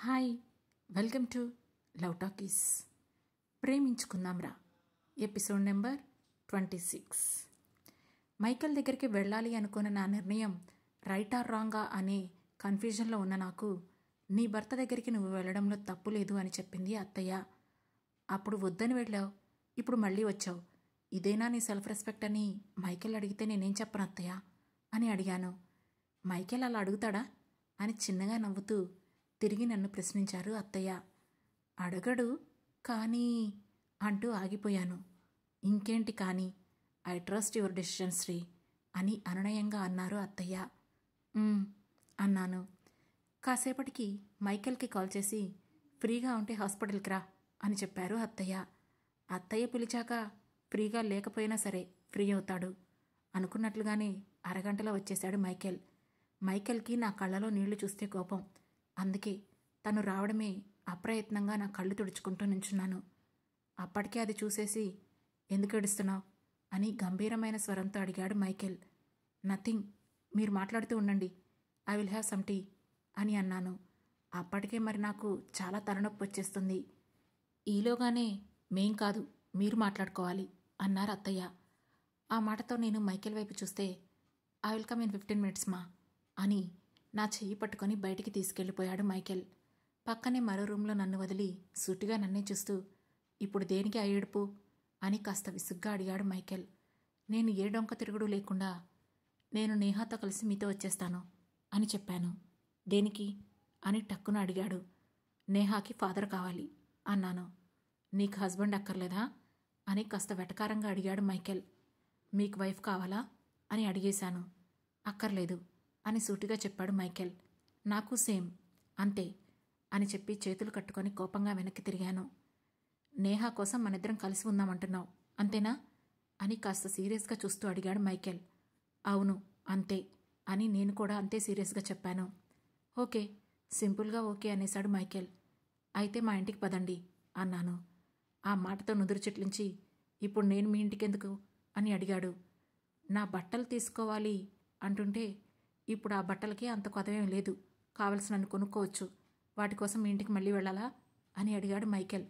Hi, welcome to love talkies. Preminchukundam Raa episode number 26. Michael దగ్గరికి వెళ్ళాలి అనుకున్న నా నిర్ణయం రైట్ ఆర్ రాంగా అనే కన్ఫ్యూజన్లో ఉన్న నాకు నీ భర్త దగ్గరికి నువ్వు వెళ్ళడంలో తప్పు లేదు అని చెప్పింది అత్తయ్య. అప్పుడు వద్దని వెళ్ళావు, ఇప్పుడు మళ్ళీ వచ్చావు, ఇదేనా నీ సెల్ఫ్ రెస్పెక్ట్ అని మైకేల్ అడిగితే నేనేం చెప్పను అత్తయ్య అని అడిగాను. మైకేల్ అలా అడుగుతాడా అని చిన్నగా నవ్వుతూ తిరిగి నన్ను ప్రశ్నించారు అత్తయ్య. అడగడు కానీ అంటూ ఆగిపోయాను. ఇంకేంటి కానీ, I trust your decision Sri అని అనునయంగా అన్నారు అత్తయ్య. అన్నాను. కాసేపటికి మైకేల్కి కాల్ చేసి ఫ్రీగా ఉంటే హాస్పిటల్కి రా అని చెప్పారు అత్తయ్య. అత్తయ్య పిలిచాక ఫ్రీగా లేకపోయినా సరే ఫ్రీ అవుతాడు అనుకున్నట్లుగానే అరగంటలో వచ్చేశాడు మైకేల్. మైకేల్కి నా కళ్ళలో నీళ్లు చూస్తే కోపం, అందుకే తను రావడమే అప్రయత్నంగా నా కళ్ళు తుడుచుకుంటూ నించున్నాను. అప్పటికే అది చూసేసి ఎందుకు ఏడుస్తున్నావు అని గంభీరమైన స్వరంతో అడిగాడు మైకేల్. నథింగ్, మీరు మాట్లాడుతూ ఉండండి, I will have some tea అని అన్నాను. అప్పటికే మరి నాకు చాలా తలనొప్పి వచ్చేస్తుంది. ఈలోగానే మేం కాదు మీరు మాట్లాడుకోవాలి అన్నారు అత్తయ్య. ఆ మాటతో నేను మైకేల్ వైపు చూస్తే I will come in 15 minutes మా అని నా చెయ్యి పట్టుకొని బయటికి తీసుకెళ్ళిపోయాడు మైకేల్. పక్కనే మరో రూమ్లో నన్ను వదిలి సూటిగా నన్నే చూస్తూ ఇప్పుడు దేనికి ఆ ఏడుపు అని కాస్త విసుగ్గా అడిగాడు మైకేల్. నేను ఏ డొంక తిరుగుడు లేకుండా నేను నేహాతో కలిసి మీతో వచ్చేస్తాను అని చెప్పాను. దేనికి అని టక్కున అడిగాడు. నేహాకి ఫాదర్ కావాలి అన్నాను. నీకు హస్బెండ్ అక్కర్లేదా అని కాస్త వెటకారంగా అడిగాడు మైకేల్. మీకు వైఫ్ కావాలా అని అడిగేశాను. అక్కర్లేదు అని సూటిగా చెప్పాడు మైకేల్. నాకు సేమ్, అంతే అని చెప్పి చేతులు కట్టుకొని కోపంగా వెనక్కి తిరిగాను. నేహా కోసం మనిద్దరం కలిసి ఉందామంటున్నావు అంతేనా అని కాస్త సీరియస్గా చూస్తూ అడిగాడు మైకేల్. అవును అంతే అని నేను కూడా అంతే సీరియస్గా చెప్పాను. ఓకే, సింపుల్గా ఓకే అనేశాడు మైకేల్. అయితే మా ఇంటికి పదండి అన్నాను. ఆ మాటతో నుదురు చిట్లించి ఇప్పుడు నేను మీ ఇంటికెందుకు అని అడిగాడు. నా బట్టలు తీసుకోవాలి అంటుంటే ఇప్పుడు ఆ బట్టలకి అంత కొదవేం లేదు, కావలసినన్ని కొనుక్కోవచ్చు, వాటి కోసం మీ ఇంటికి మళ్ళీ వెళ్ళాలా అని అడిగాడు మైకేల్.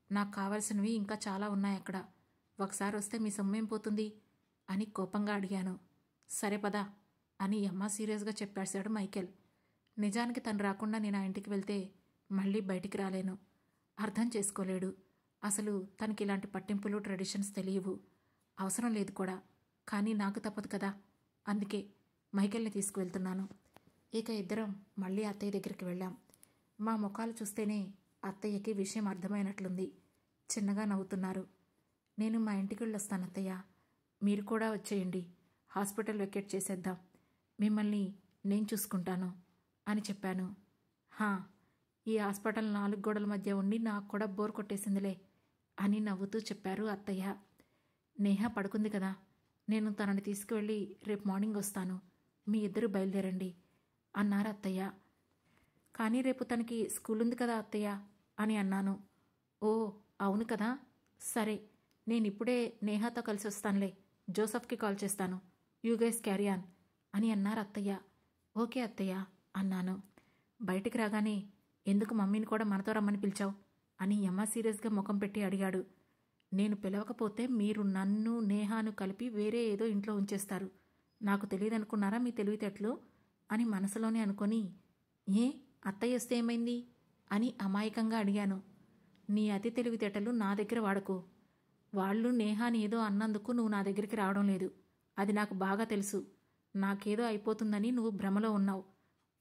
నాకు కావలసినవి ఇంకా చాలా ఉన్నాయి అక్కడ, ఒకసారి వస్తే మీ సొమ్మేం పోతుంది అని కోపంగా అడిగాను. సరే పదా అని అమ్మ సీరియస్గా చెప్పేశాడు మైకేల్. నిజానికి తను రాకుండా నేను ఆ ఇంటికి వెళ్తే మళ్ళీ బయటికి రాలేను. అర్థం చేసుకోలేడు. అసలు తనకి ఇలాంటి పట్టింపులు ట్రెడిషన్స్ తెలియవు, అవసరం లేదు కూడా. కానీ నాకు తప్పదు కదా, అందుకే మైకేల్ని తీసుకువెళ్తున్నాను. ఇక ఇద్దరం మళ్ళీ అత్తయ్య దగ్గరికి వెళ్ళాం. మా ముఖాలు చూస్తేనే అత్తయ్యకి విషయం అర్థమైనట్లుంది. చిన్నగా నవ్వుతున్నారు. నేను మా ఇంటికి వెళ్ళొస్తాను అత్తయ్య, మీరు కూడా వచ్చేయండి, హాస్పిటల్ వెకేట్ చేసేద్దాం, మిమ్మల్ని నేను చూసుకుంటాను అని చెప్పాను. ఈ హాస్పిటల్ 4 గోడల మధ్య ఉండి నాకు కూడా బోర్ కొట్టేసిందిలే అని నవ్వుతూ చెప్పారు అత్తయ్య. నేహ పడుకుంది కదా, నేను తనని తీసుకువెళ్ళి రేపు మార్నింగ్ వస్తాను, మీ ఇద్దరు బయలుదేరండి అన్నారు అత్తయ్య. కానీ రేపు తనకి స్కూల్ ఉంది కదా అత్తయ్య అని అన్నాను. ఓ అవును కదా, సరే నేను ఇప్పుడే నేహాతో కలిసి వస్తానులే, జోసఫ్కి కాల్ చేస్తాను, యూ గైస్ క్యారీ ఆన్ అని అన్నారు అత్తయ్య. ఓకే అత్తయ్య అన్నాను. బయటికి రాగానే ఎందుకు మమ్మీని కూడా మనతో రమ్మని పిలిచావు అని అమ్మ సీరియస్గా ముఖం పెట్టి అడిగాడు. నేను పిలవకపోతే మీరు నన్ను నేహాను కలిపి వేరే ఏదో ఇంట్లో ఉంచేస్తారు, నాకు తెలియదనుకున్నారా మీ తెలివితేటలు అని మనసులోనే అనుకొని ఏ అత్తయ్య వస్తే ఏమైంది అని అమాయకంగా అడిగాను. నీ అతి తెలివితేటలు నా దగ్గర వాడకు. వాళ్ళు నేహాని ఏదో అన్నందుకు నువ్వు నా దగ్గరికి రావడం లేదు, అది నాకు బాగా తెలుసు. నాకేదో అయిపోతుందని నువ్వు భ్రమలో ఉన్నావు,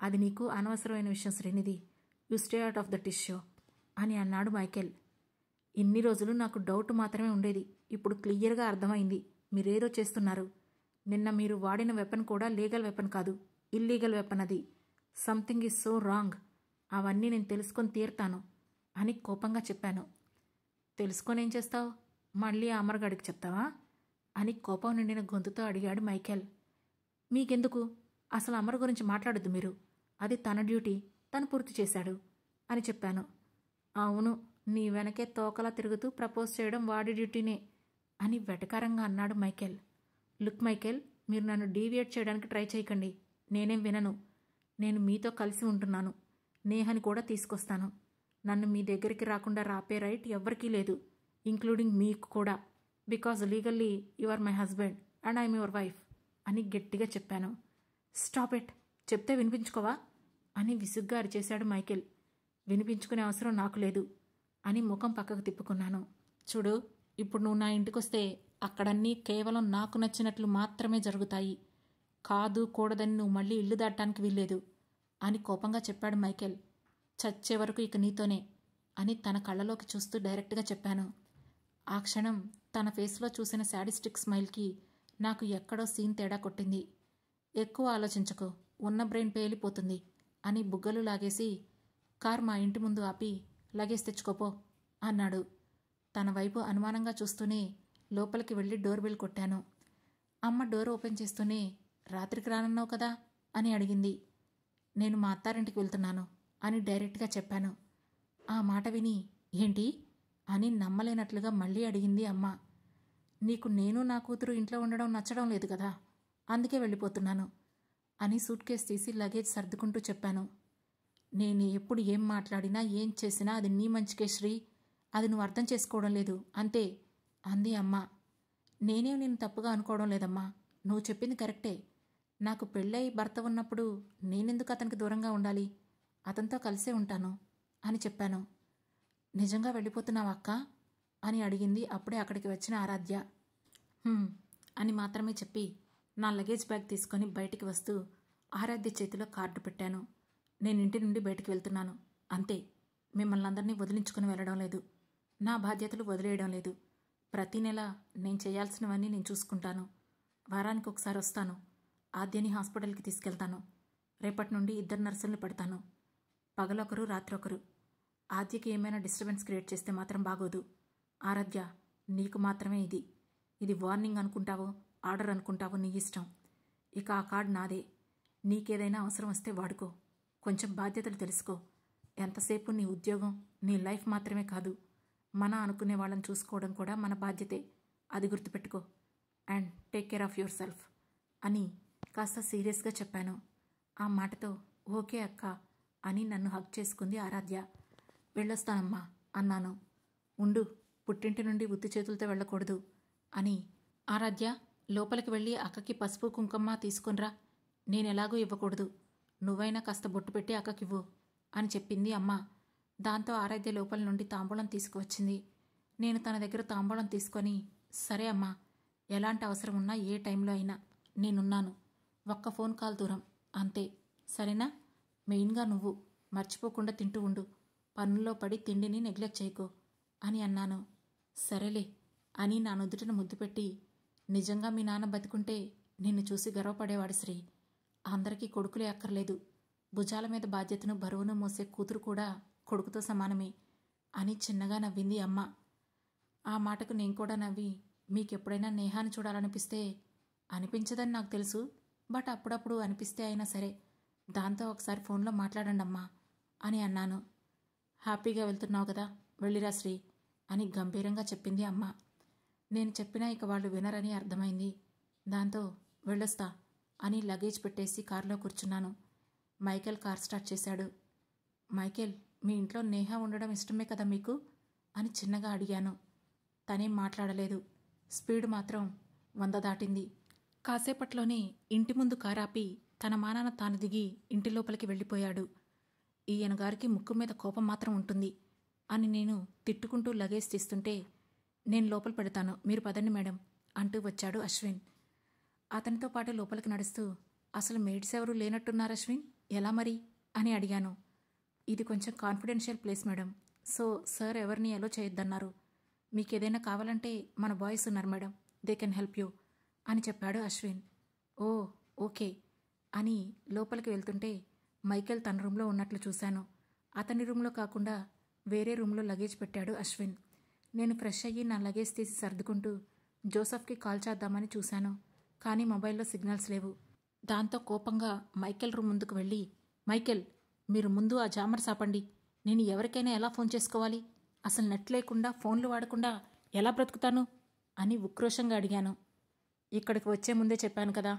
అది నీకు అనవసరమైన విషయం Srinidhi, you stay out of that issue అని అన్నాడు మైకేల్. ఇన్ని రోజులు నాకు డౌట్ మాత్రమే ఉండేది, ఇప్పుడు క్లియర్గా అర్థమైంది, మీరేదో చేస్తున్నారు. నిన్న మీరు వాడిన వెపన్ కూడా లీగల్ వెపన్ కాదు, ఇల్లీగల్ వెపన్ అది. సంథింగ్ ఈజ్ సో రాంగ్, అవన్నీ నేను తెలుసుకొని తీరుతాను అని కోపంగా చెప్పాను. తెలుసుకొని ఏం చేస్తావు, మళ్ళీ అమర్గాడికి చెప్తావా అని కోపం నిండిన గొంతుతో అడిగాడు మైకేల్. మీకెందుకు, అసలు అమర్ గురించి మాట్లాడొద్దు మీరు, అది తన డ్యూటీ, తను పూర్తి చేశాడు అని చెప్పాను. అవును, నీ వెనకే తోకలా తిరుగుతూ ప్రపోజ్ చేయడం వాడి డ్యూటీనే అని వెటకారంగా అన్నాడు మైకేల్. లుక్ మైకేల్, మీరు నన్ను డీవియేట్ చేయడానికి ట్రై చేయకండి, నేనేం వినను. నేను మీతో కలిసి ఉంటున్నాను, నేహని కూడా తీసుకొస్తాను. నన్ను మీ దగ్గరికి రాకుండా రాపే రైట్ ఎవ్వరికీ లేదు, ఇంక్లూడింగ్ మీకు కూడా. Because legally you are my husband and I'm your wife అని గట్టిగా చెప్పాను. స్టాప్ ఇట్, చెప్తే వినిపించుకోవా అని విసుగ్గా అరిచేశాడు మైకేల్. వినిపించుకునే అవసరం నాకు లేదు అని ముఖం పక్కకు తిప్పుకున్నాను. చూడు, ఇప్పుడు నువ్వు నా ఇంటికొస్తే అక్కడన్నీ కేవలం నాకు నచ్చినట్లు మాత్రమే జరుగుతాయి. కాదు కూడదని నువ్వు మళ్ళీ ఇల్లు దాటడానికి వీల్లేదు అని కోపంగా చెప్పాడు మైకేల్. చచ్చే వరకు ఇక నీతోనే అని తన కళ్ళలోకి చూస్తూ డైరెక్ట్గా చెప్పాను. ఆ క్షణం తన ఫేస్లో చూసిన శాడిస్టిక్ స్మైల్కి నాకు ఎక్కడో సీన్ తేడా కొట్టింది. ఎక్కువ ఆలోచించకు, ఉన్న బ్రెయిన్ పేలిపోతుంది అని బుగ్గలు లాగేసి కార్ మా ఇంటి ముందు ఆపి లగేజ్ తెచ్చుకోపో అన్నాడు. తన వైపు అనుమానంగా చూస్తూనే లోపలికి వెళ్ళి డోర్ బెల్ కొట్టాను. అమ్మ డోర్ ఓపెన్ చేస్తూనే రాత్రికి రానన్నావు కదా అని అడిగింది. నేను మా అత్తారింటికి వెళ్తున్నాను అని డైరెక్ట్గా చెప్పాను. ఆ మాట విని ఏంటి అని నమ్మలేనట్లుగా మళ్ళీ అడిగింది అమ్మ. నీకు నేను నా కూతురు ఇంట్లో ఉండడం నచ్చడం లేదు కదా, అందుకే వెళ్ళిపోతున్నాను అని సూట్ కేస్ తీసి లగేజ్ సర్దుకుంటూ చెప్పాను. నేను ఎప్పుడు ఏం మాట్లాడినా ఏం చేసినా అది నీ మంచికే శ్రీ, అది నువ్వు అర్థం చేసుకోవడం లేదు అంతే అంది అమ్మ. నేనేం నేను తప్పుగా అనుకోవడం లేదమ్మా, నువ్వు చెప్పింది కరెక్టే. నాకు పెళ్ళై భర్త ఉన్నప్పుడు నేనెందుకు అతనికి దూరంగా ఉండాలి, అతనితో కలిసే ఉంటాను అని చెప్పాను. నిజంగా వెళ్ళిపోతున్నావా అక్క అని అడిగింది అప్పుడే అక్కడికి వచ్చిన ఆరాధ్య. అని మాత్రమే చెప్పి నా లగేజ్ బ్యాగ్ తీసుకొని బయటికి వస్తూ ఆరాధ్య చేతిలో కార్డు పెట్టాను. నేను ఇంటి నుండి బయటికి వెళ్తున్నాను అంతే, మిమ్మల్ని అందరినీ వదిలించుకుని వెళ్ళడం లేదు, నా బాధ్యతలు వదిలేయడం లేదు. ప్రతి నెల నేను చేయాల్సినవన్నీ నేను చూసుకుంటాను. వారానికి ఒకసారి వస్తాను, ఆద్యని హాస్పిటల్కి తీసుకెళ్తాను. రేపటి నుండి 2 నర్సుల్ని పెడతాను, పగలొకరు రాత్రొకరు. ఆద్యకి ఏమైనా డిస్టర్బెన్స్ క్రియేట్ చేస్తే మాత్రం బాగోదు. ఆరాధ్య, నీకు మాత్రమే ఇది వార్నింగ్ అనుకుంటావో ఆర్డర్ అనుకుంటావో నీ ఇష్టం. ఇక ఆ కార్డు నాదే, నీకేదైనా అవసరం వస్తే వాడుకో. కొంచెం బాధ్యతలు తెలుసుకో. ఎంతసేపు నీ ఉద్యోగం నీ లైఫ్ మాత్రమే కాదు, మన అనుకునే వాళ్ళని చూసుకోవడం కూడా మన బాధ్యతే, అది గుర్తుపెట్టుకో. And take care of your self అని కాస్త సీరియస్గా చెప్పాను. ఆ మాటతో ఓకే అక్క అని నన్ను హగ్ చేసుకుంది ఆరాధ్య. వెళ్ళొస్తానమ్మా అన్నాను. ఉండు, పుట్టింటి నుండి ఉత్తి చేతులతో వెళ్ళకూడదు అని ఆరాధ్య లోపలికి వెళ్ళి అక్కకి పసుపు కుంకుమ తీసుకునిరా, నేనెలాగూ ఇవ్వకూడదు, నువ్వైనా కాస్త బొట్టు పెట్టి అక్కకివ్వు అని చెప్పింది అమ్మ. దాంతో ఆరాధ్య లోపల నుండి తాంబూలం తీసుకువచ్చింది. నేను తన దగ్గర తాంబూలం తీసుకొని సరే అమ్మా, ఎలాంటి అవసరం ఉన్నా ఏ టైంలో అయినా నేనున్నాను, ఒక్క ఫోన్ కాల్ దూరం అంతే, సరేనా? మెయిన్గా నువ్వు మర్చిపోకుండా తింటూ ఉండు, పనుల్లో పడి తిండిని నెగ్లెక్ట్ చేయకు అని అన్నాను. సరేలే అని నా నుదుటిన ముద్దు పెట్టి, నిజంగా మీ నాన్న బతికుంటే నిన్ను చూసి గర్వపడేవాడు శ్రీ, అందరికీ కొడుకులే అక్కర్లేదు, భుజాల మీద బాధ్యతను బరువును మోసే కూతురు కూడా కొడుకుతో సమానమే అని చిన్నగా నవ్వింది అమ్మ. ఆ మాటకు నేను కూడా నవ్వి, మీకెప్పుడైనా నేహాన్ని చూడాలనిపిస్తే, అనిపించదని నాకు తెలుసు, బట్ అప్పుడప్పుడు అనిపిస్తే అయినా సరే దాంతో ఒకసారి ఫోన్లో మాట్లాడండి అమ్మా అని అన్నాను. హ్యాపీగా వెళ్తున్నావు కదా, వెళ్ళిరా శ్రీ అని గంభీరంగా చెప్పింది అమ్మ. నేను చెప్పినా ఇక వాళ్ళు వినరని అర్థమైంది. దాంతో వెళ్ళొస్తా అని లగేజ్ పెట్టేసి కారులో కూర్చున్నాను. మైకేల్ కార్ స్టార్ట్ చేశాడు. మైకేల్, మీ ఇంట్లో నేహ ఉండడం ఇష్టమే కదా మీకు అని చిన్నగా అడిగాను. తనేం మాట్లాడలేదు. స్పీడ్ మాత్రం 100 దాటింది. కాసేపట్లోనే ఇంటి ముందు కారాపి తన మానాన తాను దిగి ఇంటి లోపలికి వెళ్ళిపోయాడు. ఈయన గారికి ముక్కు మీద కోపం మాత్రం ఉంటుంది అని నేను తిట్టుకుంటూ లగేజ్ తీస్తుంటే, నేను లోపల పెడతాను, మీరు పదండి మేడం అంటూ వచ్చాడు అశ్విన్. అతనితో పాటు లోపలికి నడుస్తూ, అసలు మేడ్స్ ఎవరూ లేనట్టున్నారు అశ్విన్, ఎలా మరి అని అడిగాను. ఇది కొంచెం confidential place madam, so sir ఎవరిని ఎలో చేయొద్దన్నారు, మీకేదైనా కావాలంటే మన బాయ్స్ ఉన్నారు madam, they can help you అని చెప్పాడు అశ్విన్. ఓ ఓకే అని లోపలికి వెళ్తుంటే మైకేల్ తన రూమ్లో ఉన్నట్లు చూశాను. అతని రూమ్లో కాకుండా వేరే రూమ్లో లగేజ్ పెట్టాడు అశ్విన్. నేను ఫ్రెష్ అయ్యి నా లగేజ్ తీసి సర్దుకుంటూ జోసఫ్కి కాల్ చేద్దామని చూశాను, కానీ మొబైల్లో సిగ్నల్స్ లేవు. దాంతో కోపంగా మైకేల్ రూమ్ ముందుకు వెళ్ళి, మైకేల్, మీరు ముందు ఆ జామర్ సాపండి, నేను ఎవరికైనా ఎలా ఫోన్ చేసుకోవాలి, అసలు నెట్ లేకుండా ఫోన్లు వాడకుండా ఎలా బ్రతుకుతాను అని ఉక్రోషంగా అడిగాను. ఇక్కడికి వచ్చే ముందే చెప్పాను కదా,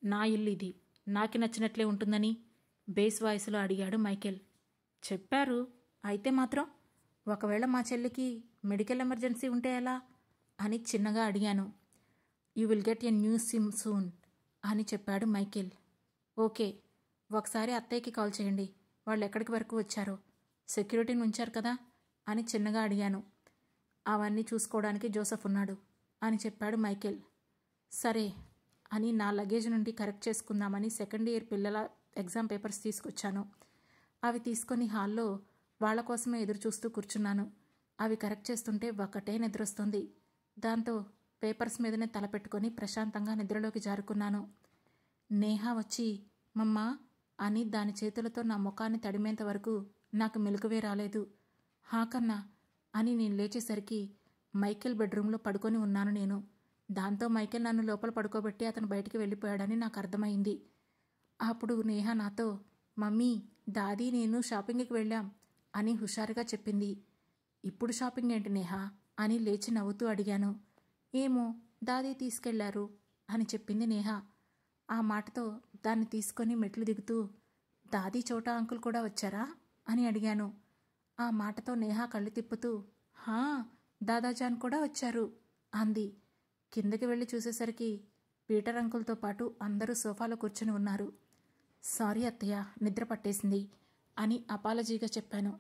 నా ఇల్లు ఇది, నాకి నచ్చినట్లే ఉంటుందని బేస్ వాయిస్లో అడిగాడు మైకేల్. చెప్పారు. అయితే మాత్రం ఒకవేళ మా చెల్లికి మెడికల్ ఎమర్జెన్సీ ఉంటే ఎలా అని చిన్నగా అడిగాను. You will get a new SIM soon అని చెప్పాడు మైకేల్. ఓకే, ఒకసారి అత్తయ్యకి కాల్ చేయండి, వాళ్ళు ఎక్కడికి వరకు వచ్చారో. సెక్యూరిటీని ఉంచారు కదా అని చిన్నగా అడిగాను. అవన్నీ చూసుకోవడానికి జోసెఫ్ ఉన్నాడు అని చెప్పాడు మైకేల్. సరే అని నా లగేజ్ నుండి కరెక్ట్ చేసుకుందామని సెకండ్ ఇయర్ పిల్లల ఎగ్జామ్ పేపర్స్ తీసుకొచ్చాను. అవి తీసుకొని హాల్లో వాళ్ళ కోసమే ఎదురు చూస్తూ కూర్చున్నాను. అవి కరెక్ట్ చేస్తుంటే ఒకటే నిద్రొస్తుంది. దాంతో పేపర్స్ మీదనే తలపెట్టుకొని ప్రశాంతంగా నిద్రలోకి జారుకున్నాను. నేహ వచ్చి మమ్మా అని దాని చేతులతో నా ముఖాన్ని తడిమేంత వరకు నాకు మెలకువే రాలేదు. హాకన్నా అని నేను లేచేసరికి మైకేల్ బెడ్రూమ్లో పడుకొని ఉన్నాను నేను. దాంతో మైకేల్ నన్ను లోపల పడుకోబెట్టి అతను బయటికి వెళ్ళిపోయాడని నాకు అర్థమైంది. అప్పుడు నేహ నాతో మమ్మీ, దాదీ నేను షాపింగ్కి వెళ్ళాం అని హుషారుగా చెప్పింది. ఇప్పుడు షాపింగ్ ఏంటి నేహ అని లేచి నవ్వుతూ అడిగాను. ఏమో, దాదీ తీసుకెళ్లారు అని చెప్పింది నేహ. ఆ మాటతో దాన్ని తీసుకొని మెట్లు దిగుతూ దాదీ చోటా అంకుల్ కూడా వచ్చారా అని అడిగాను. ఆ మాటతో నేహ కళ్ళు తిప్పుతూ హా, దాదాజాన్ కూడా వచ్చారు అంది. కిందకి వెళ్ళి చూసేసరికి పీటర్ అంకుల్తో పాటు అందరూ సోఫాలో కూర్చుని ఉన్నారు. సారీ అత్తయ్య, నిద్ర పట్టేసింది అని అపాలజీగా చెప్పాను.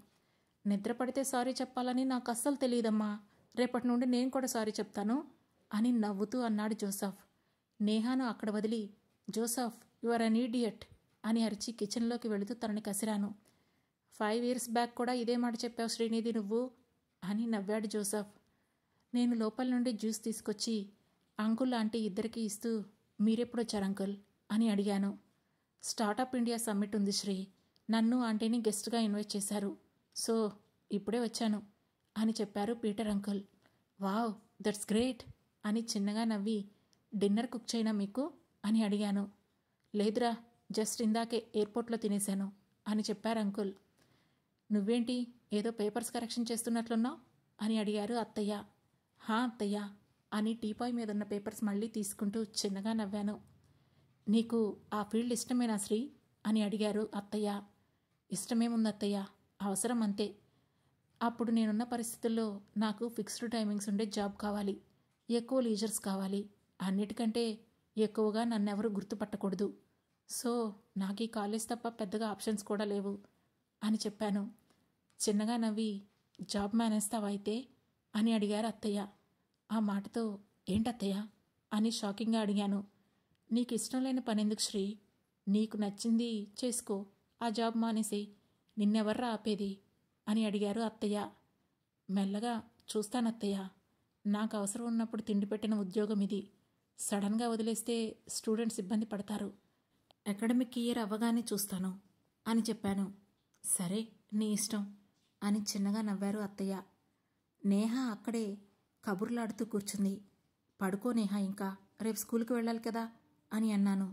నిద్ర పడితే సారీ చెప్పాలని నాకు అస్సలు తెలియదమ్మా, రేపటి నుండి నేను కూడా సారీ చెప్తాను అని నవ్వుతూ అన్నాడు జోసెఫ్. నేహాను అక్కడ వదిలి Joseph you are an idiot అని అరిచి కిచెన్లోకి వెళుతూ తనని కసిరాను. 5 years బ్యాక్ కూడా ఇదే మాట చెప్పావు శ్రీనిధి నువ్వు అని నవ్వాడు జోసెఫ్. నేను లోపల నుండి జ్యూస్ తీసుకొచ్చి అంకుల్ ఆంటీ ఇద్దరికీ ఇస్తూ మీరెప్పుడొచ్చారు అంకుల్ అని అడిగాను. స్టార్టప్ ఇండియా సమ్మిట్ ఉంది శ్రీ, నన్ను ఆంటీని గెస్ట్గా ఇన్వైట్ చేశారు, సో ఇప్పుడే వచ్చాను అని చెప్పారు Peter uncle. Wow, that's great అని చిన్నగా నవ్వి డిన్నర్ కుక్ చేయనా మీకు అని అడిగాను. లేదురా, జస్ట్ ఇందాకే ఎయిర్పోర్ట్లో తినేశాను అని చెప్పారు అంకుల్. నువ్వేంటి ఏదో పేపర్స్ కరెక్షన్ చేస్తున్నట్లున్నావు అని అడిగారు అత్తయ్య. హా అత్తయ్య అని టీపాయ్ మీద ఉన్న పేపర్స్ మళ్ళీ తీసుకుంటూ చిన్నగా నవ్వాను. నీకు ఆ ఫీల్డ్ ఇష్టమేనా శ్రీ అని అడిగారు అత్తయ్య. ఇష్టమేముంది అత్తయ్య, అవసరం అంతే. అప్పుడు నేనున్న పరిస్థితుల్లో నాకు ఫిక్స్డ్ టైమింగ్స్ ఉండే జాబ్ కావాలి, ఎక్కువ లీజర్స్ కావాలి, అన్నిటికంటే ఎక్కువగా నన్నెవరూ గుర్తుపట్టకూడదు. సో నాకు ఈ కాలేజ్ తప్ప పెద్దగా ఆప్షన్స్ కూడా లేవు అని చెప్పాను. చిన్నగా నవ్వి జాబ్ మానేస్తావా అయితే అని అడిగారు అత్తయ్య. ఆ మాటతో ఏంటత్తయ్య అని షాకింగ్గా అడిగాను. నీకు ఇష్టం లేని పని ఎందుకు శ్రీ, నీకు నచ్చింది చేసుకో, ఆ జాబ్ మానేసి, నిన్నెవర్రా ఆపేది అని అడిగారు అత్తయ్య. మెల్లగా చూస్తానత్తయ్య, నాకు అవసరం ఉన్నప్పుడు తిండి పెట్టిన ఉద్యోగం ఇది, సడన్గా వదిలేస్తే స్టూడెంట్స్ ఇబ్బంది పడతారు, అకాడమిక్ ఇయర్ అవ్వగానే చూస్తాను అని చెప్పాను. సరే నీ ఇష్టం అని చిన్నగా నవ్వారు అత్తయ్య. నేహ అక్కడే కబుర్లాడుతూ కూర్చుంది. పడుకో నేహ, ఇంకా రేపు స్కూల్కి వెళ్ళాలి కదా అని అన్నాను.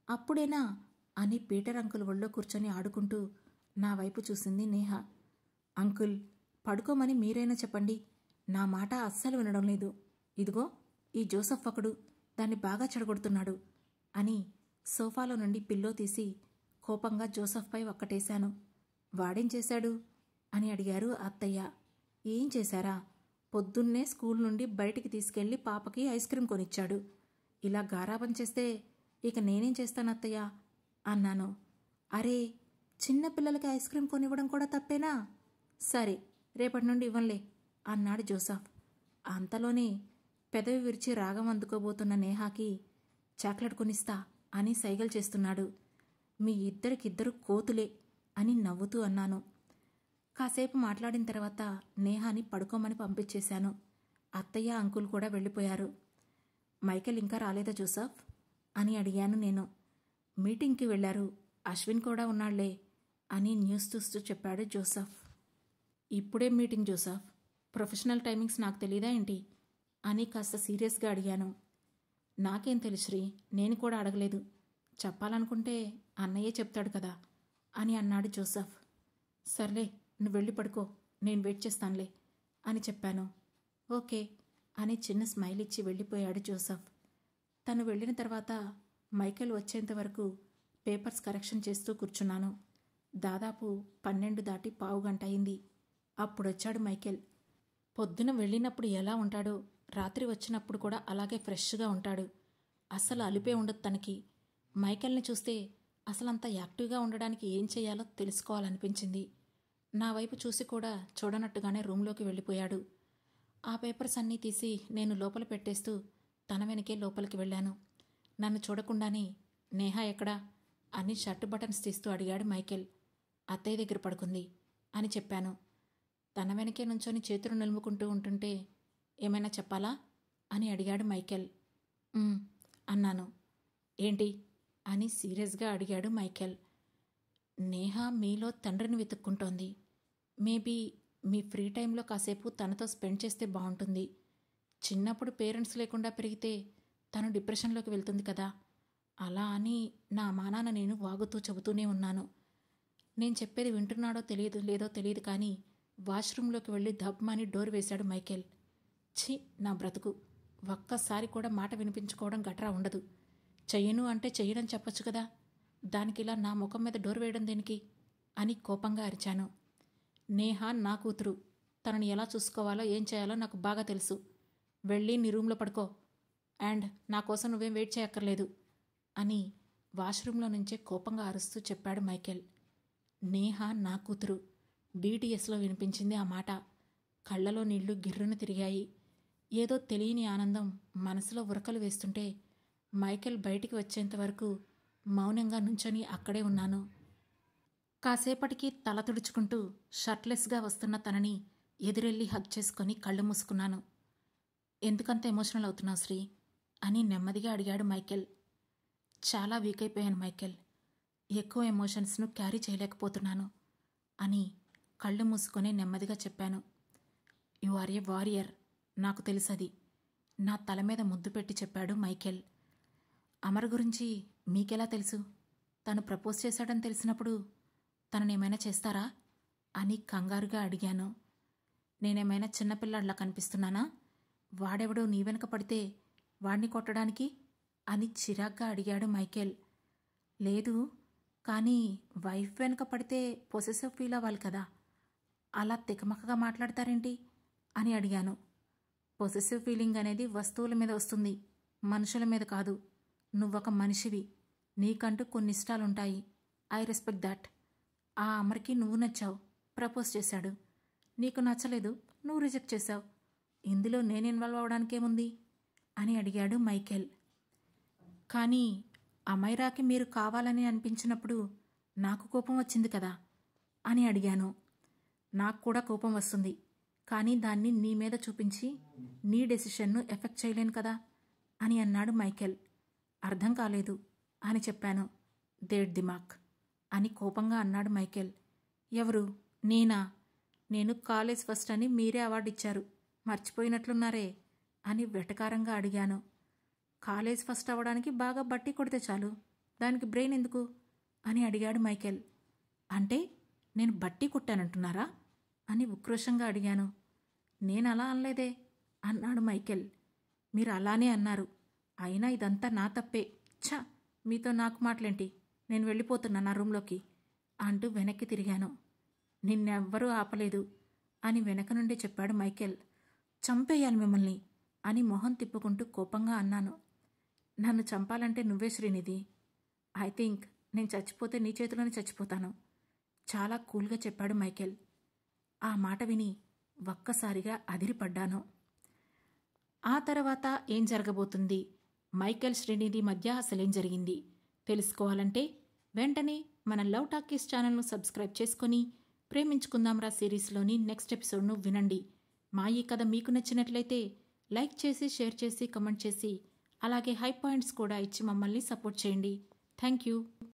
అప్పుడేనా అని పీటర్ అంకుల్ ఒళ్ళో కూర్చొని ఆడుకుంటూ నా వైపు చూసింది నేహ. అంకుల్, పడుకోమని మీరైనా చెప్పండి, నా మాట అస్సలు వినడం లేదు. ఇదిగో ఈ జోసెఫ్ ఒకడు దాన్ని బాగా చెడగొడుతున్నాడు అని సోఫాలో నుండి పిల్లో తీసి కోపంగా జోసెఫ్పై ఒక్కటేశాను. వాడేం చేశాడు అని అడిగారు అత్తయ్య. ఏం చేశారా, పొద్దున్నే స్కూల్ నుండి బయటికి తీసుకెళ్లి పాపకి ఐస్ క్రీం కొనిచ్చాడు. ఇలా గారాబం చేస్తే ఇక నేనేం చేస్తాను అత్తయ్య అన్నాను. అరే, చిన్నపిల్లలకి ఐస్ క్రీం కొనివ్వడం కూడా తప్పేనా? సరే, రేపటి నుండి ఇవ్వంలే అన్నాడు జోసెఫ్. అంతలోనే పెదవి విరిచి రాగం అందుకోబోతున్న నేహాకి చాక్లెట్ కొనిస్తా అని సైగలు చేస్తున్నాడు. మీ ఇద్దరికిద్దరు కోతులే అని నవ్వుతూ అన్నాను. కాసేపు మాట్లాడిన తర్వాత నేహాని పడుకోమని పంపించేశాను. అత్తయ్య అంకుల్ కూడా వెళ్ళిపోయారు. మైకేల్ ఇంకా రాలేదా జోసెఫ్ అని అడిగాను నేను. మీటింగ్కి వెళ్ళారు, అశ్విన్ కూడా ఉన్నాళ్లే అని న్యూస్ చూస్తూ చెప్పాడు జోసెఫ్. ఇప్పుడే మీటింగ్ జోసెఫ్, ప్రొఫెషనల్ టైమింగ్స్ నాకు తెలీదా ఏంటి అని కాస్త సీరియస్గా అడిగాను. నాకేం తెలుసు శ్రీ, నేను కూడా అడగలేదు, చెప్పాలనుకుంటే అన్నయ్యే చెప్తాడు కదా అని అన్నాడు జోసెఫ్. సర్లే, నువ్వు వెళ్ళి పడుకో, నేను వెయిట్ చేస్తానులే అని చెప్పాను. ఓకే అని చిన్న స్మైల్ ఇచ్చి వెళ్ళిపోయాడు జోసెఫ్. తను వెళ్ళిన తర్వాత మైకేల్ వచ్చేంత వరకు పేపర్స్ కరెక్షన్ చేస్తూ కూర్చున్నాను. దాదాపు 12 దాటి పావుగంట అయింది. అప్పుడొచ్చాడు మైకేల్. పొద్దున వెళ్ళినప్పుడు ఎలా ఉంటాడో రాత్రి వచ్చినప్పుడు కూడా అలాగే ఫ్రెష్గా ఉంటాడు. అస్సలు అలిపే ఉండదు తనకి. మైకేల్ని చూస్తే అసలంత యాక్టివ్గా ఉండడానికి ఏం చేయాలో తెలుసుకోవాలనిపించింది. నా వైపు చూసి కూడా చూడనట్టుగానే రూంలోకి వెళ్ళిపోయాడు. ఆ పేపర్స్ అన్నీ తీసి నేను లోపల పెట్టేస్తూ తన వెనకే లోపలికి వెళ్ళాను. నన్ను చూడకుండానే నేహా ఎక్కడా అని షర్ట్ బటన్స్ తీస్తూ అడిగాడు మైకేల్. అత్తయ్య దగ్గర పడుకుంది అని చెప్పాను. తన వెనకే నుంచొని చేతులు నిలుముకుంటూ ఉంటుంటే ఏమైనా చెప్పాలా అని అడిగాడు మైకేల్. అన్నాను. ఏంటి అని సీరియస్గా అడిగాడు మైకేల్. నేహా మీలో తండ్రిని వెతుక్కుంటోంది. మేబీ మీ ఫ్రీ టైంలో కాసేపు తనతో స్పెండ్ చేస్తే బాగుంటుంది. చిన్నప్పుడు పేరెంట్స్ లేకుండా పెరిగితే తను డిప్రెషన్లోకి వెళ్తుంది కదా. అలా అని నా మానాన నేను వాగుతూ చెబుతూనే ఉన్నాను. నేను చెప్పేది వింటున్నాడో లేదో తెలియదు కానీ వాష్రూంలోకి వెళ్ళి దబ్మని డోర్ వేశాడు మైకేల్. ఛీ, నా బ్రతుకు. ఒక్కసారి కూడా మాట వినిపించుకోవడం గట్రా ఉండదు. చెయ్యను అంటే చెయ్యనని చెప్పొచ్చు కదా. దానికి ఇలా నా ముఖం మీద డోర్ వేయడం దేనికి అని కోపంగా అరిచాను. నేహా నా కూతురు. తనని ఎలా చూసుకోవాలో ఏం చేయాలో నాకు బాగా తెలుసు. వెళ్ళి నీ రూంలో పడుకో. అండ్ నా కోసం నువ్వేం వెయిట్ చేయక్కర్లేదు అని వాష్రూంలో నుంచే కోపంగా అరుస్తూ చెప్పాడు మైకేల్. నేహా నా కూతురు. డీటీఎస్లో వినిపించింది ఆ మాట. కళ్ళలో నీళ్లు గిర్రున తిరిగాయి. ఏదో తెలియని ఆనందం మనసులో ఉరకలు వేస్తుంటే మైకేల్ బయటికి వచ్చేంతవరకు మౌనంగా నుంచొని అక్కడే ఉన్నాను. కాసేపటికి తల తుడుచుకుంటూ షర్ట్లెస్గా వస్తున్న తనని ఎదురెళ్ళి హగ్ చేసుకొని కళ్ళు మూసుకున్నాను. ఎందుకంత ఎమోషనల్ అవుతున్నావు శ్రీ అని నెమ్మదిగా అడిగాడు మైకేల్. చాలా వీక్ అయిపోయాను మైకేల్. ఎక్కువ ఎమోషన్స్ను క్యారీ చేయలేకపోతున్నాను అని కళ్ళు మూసుకొని నెమ్మదిగా చెప్పాను. You are a warrior. నాకు తెలుసది. నా తల మీద ముద్దు పెట్టి చెప్పాడు మైకేల్. అమర్ గురించి మీకెలా తెలుసు? తను ప్రపోజ్ చేశాడని తెలిసినప్పుడు తననేమైనా చేస్తారా అని కంగారుగా అడిగాను. నేనేమైనా చిన్నపిల్లాడిలా కనిపిస్తున్నానా? వాడెవడో నీ వెనక పడితే వాడిని కొట్టడానికి అని చిరాగ్గా అడిగాడు మైకేల్. లేదు, కానీ వైఫ్ వెనక పడితే పొసెసివ్ ఫీల్ అవ్వాలి కదా. అలా తికమకగా మాట్లాడతారేంటి అని అడిగాను. పొసెసివ్ ఫీలింగ్ అనేది వస్తువుల మీద వస్తుంది, మనుషుల మీద కాదు. నువ్వొక మనిషివి. నీకంటూ కొన్ని ఇష్టాలుంటాయి. I respect that. ఆ అమర్కి నువ్వు నచ్చావు, ప్రపోజ్ చేశాడు. నీకు నచ్చలేదు, నువ్వు రిజెక్ట్ చేశావు. ఇందులో నేను ఇన్వాల్వ్ అవడానికేముంది అని అడిగాడు మైకేల్. కానీ అమైరాకి మీరు కావాలని అనిపించినప్పుడు నాకు కోపం వచ్చింది కదా అని అడిగాను. నాకు కూడా కోపం వస్తుంది, కానీ దాన్ని నీ మీద చూపించి నీ డెసిషన్ను ఎఫెక్ట్ చేయలేను కదా అని అన్నాడు మైకేల్. అర్థం కాలేదు అని చెప్పాను. దేడ్ దిమాక్ అని కోపంగా అన్నాడు మైకేల్. ఎవరు? నేనా? నేను కాలేజ్ ఫస్ట్ అని మీరే అవార్డు ఇచ్చారు, మర్చిపోయినట్లున్నారే అని వెటకారంగా అడిగాను. కాలేజ్ ఫస్ట్ అవ్వడానికి బాగా బట్టి కొడితే చాలు, దానికి బ్రెయిన్ ఎందుకు అని అడిగాడు మైకేల్. అంటే నేను బట్టి కొట్టానంటున్నారా అని ఉక్రోషంగా అడిగాను. నేను అలా అనలేదే అన్నాడు మైకేల్. మీరు అలానే అన్నారు. అయినా ఇదంతా నా తప్పే. ఛ, మీతో నాకు మాటలేంటి, నేను వెళ్ళిపోతున్నా నా రూంలోకి అంటూ వెనక్కి తిరిగాను. నిన్నెవ్వరూ ఆపలేదు అని వెనక నుండి చెప్పాడు మైకేల్. చంపేయాలి మిమ్మల్ని అని మొహం తిప్పుకుంటూ కోపంగా అన్నాను. నన్ను చంపాలంటే నువ్వే శ్రీనిధి. ఐ థింక్ నేను చచ్చిపోతే నీ చేతిలోనే చచ్చిపోతాను చాలా కూల్గా చెప్పాడు మైకేల్. ఆ మాట విని ఒక్కసారిగా అదిరిపడ్డాను. ఆ తర్వాత ఏం జరగబోతుంది, మైకేల్ శ్రీనిధి మధ్య అసలేం జరిగింది తెలుసుకోవాలంటే వెంటనే మన లవ్ టాకీస్ ఛానల్ను సబ్స్క్రైబ్ చేసుకొని ప్రేమించుకుందాంరా సిరీస్లోని నెక్స్ట్ ఎపిసోడ్ను వినండి. మా ఈ కథ మీకు నచ్చినట్లయితే లైక్ చేసి, షేర్ చేసి, కమెంట్ చేసి, అలాగే హై పాయింట్స్ కూడా ఇచ్చి మమ్మల్ని సపోర్ట్ చేయండి. Thank you.